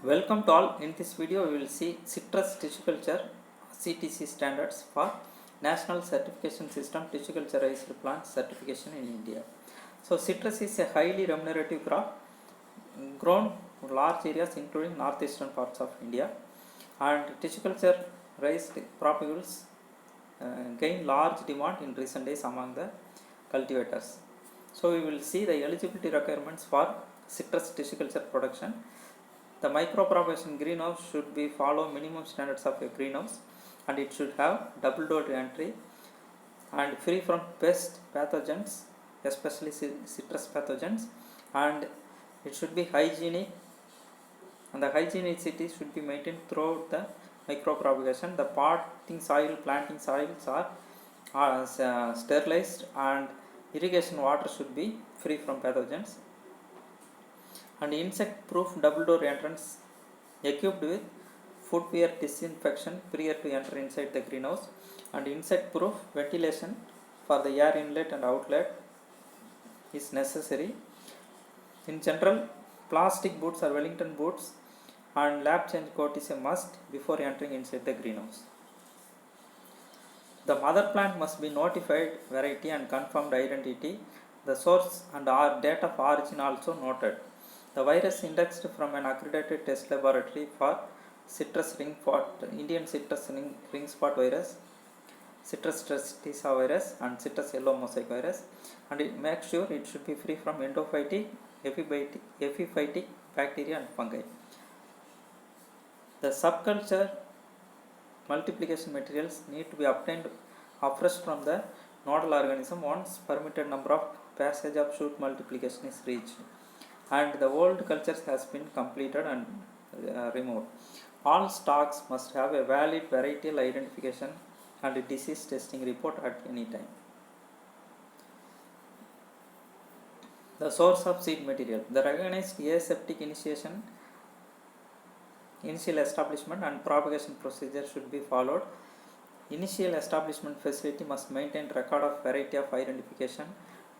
Welcome to all. In this video we will see citrus tissue culture CTC standards for National Certification System Tissue Culturized Plant Certification in India. So citrus is a highly remunerative crop grown large areas including northeastern parts of India, and tissue culture raised propagules gain large demand in recent days among the cultivators. So we will see the eligibility requirements for citrus tissue culture production. The micropropagation greenhouse should be follow minimum standards of a greenhouse, and it should have double door entry and free from pest pathogens, especially citrus pathogens, and it should be hygienic, and the hygienicity should be maintained throughout the micropropagation. The planting soils are sterilized, and irrigation water should be free from pathogens, and insect proof double door entrance equipped with footwear disinfection prior to enter inside the greenhouse, and insect proof ventilation for the air inlet and outlet is necessary. In general, plastic boots or Wellington boots and lab change coat is a must before entering inside the greenhouse. The mother plant must be notified variety and confirmed identity, the source and date of origin also noted. The virus indexed from an accredited test laboratory for citrus ring spot, Indian citrus ring spot virus, citrus tristisa virus, and citrus yellow mosaic virus, and it makes sure it should be free from endophytic, epiphytic bacteria and fungi. The subculture multiplication materials need to be obtained afresh from the nodal organism once permitted number of passage of shoot multiplication is reached and the old cultures has been completed and removed. All stocks must have a valid varietal identification and a disease testing report at any time. The source of seed material. The recognized aseptic initial establishment and propagation procedure should be followed. Initial establishment facility must maintain record of variety of identification,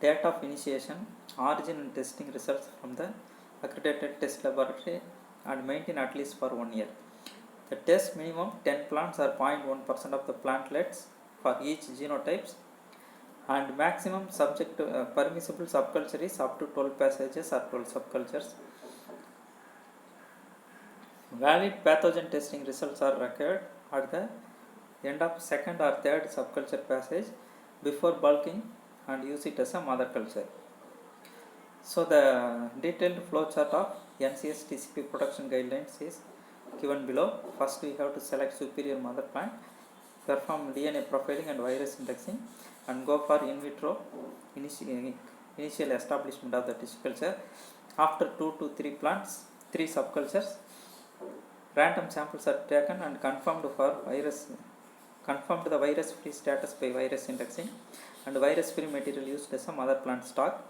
date of initiation, origin and testing results from the accredited test laboratory, and maintain at least for 1 year. The test minimum 10 plants or 0.1% of the plantlets for each genotypes, and maximum permissible subculture is up to 12 passages or 12 subcultures. Valid pathogen testing results are required at the end of second or third subculture passage before bulking and use it as a mother culture. So the detailed flowchart of NCS TCP production guidelines is given below. First we have to select superior mother plant, perform DNA profiling and virus indexing, and go for in vitro initial establishment of the tissue culture. After 2 to 3 plants, 3 subcultures, random samples are taken and confirmed the virus free status by virus indexing, and virus free material used as a mother plant stock.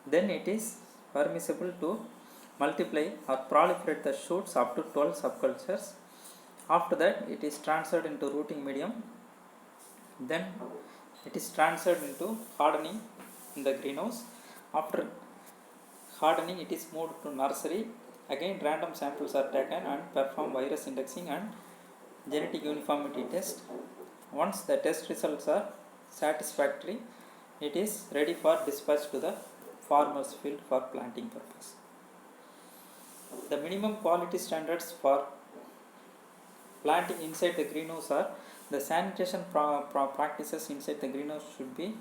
Then it is permissible to multiply or proliferate the shoots up to 12 subcultures. After that it is transferred into rooting medium, then it is transferred into hardening in the greenhouse. After hardening it is moved to nursery. Again random samples are taken and perform virus indexing and genetic uniformity test. Once the test results are satisfactory, it is ready for dispatch to the farmer's field for planting purpose. The minimum quality standards for planting inside the greenhouse are: the sanitation practices inside the greenhouse should be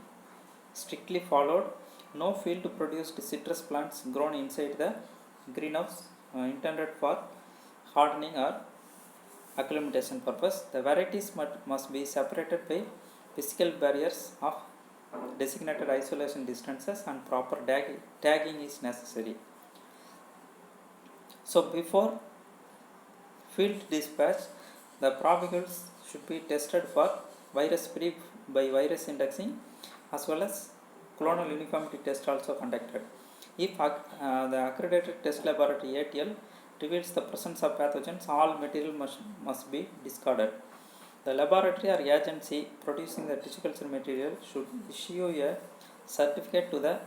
strictly followed. No field produced citrus plants grown inside the greenhouse intended for hardening or acclimatization purpose. The varieties must be separated by physical barriers of designated isolation distances, and proper tagging is necessary. So before field dispatch, the propagules should be tested for virus free by virus indexing, as well as clonal uniformity test also conducted. If the accredited test laboratory ATL reveals the presence of pathogens, all material must be discarded. The laboratory or agency producing the tissue culture material should issue a certificate to the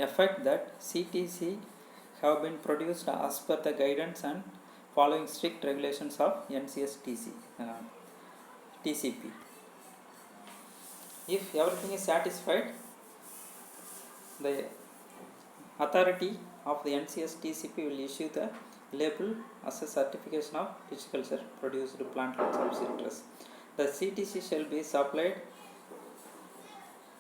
effect that CTC have been produced as per the guidance and following strict regulations of NCS TCP. If everything is satisfied, the authority of the NCS TCP will issue the label as a certification of pisciculture produced plantlet of citrus. The CTC shall be supplied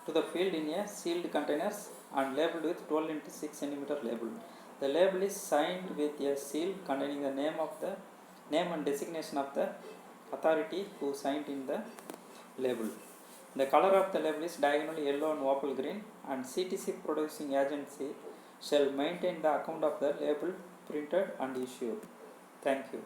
to the field in a sealed containers and labeled with 12 into 6 cm label. The label is signed with a seal containing the name and designation of the authority who signed in the label. The color of the label is diagonally yellow and opal green, and CTC producing agency shall maintain the account of the label printed and issued. Thank you.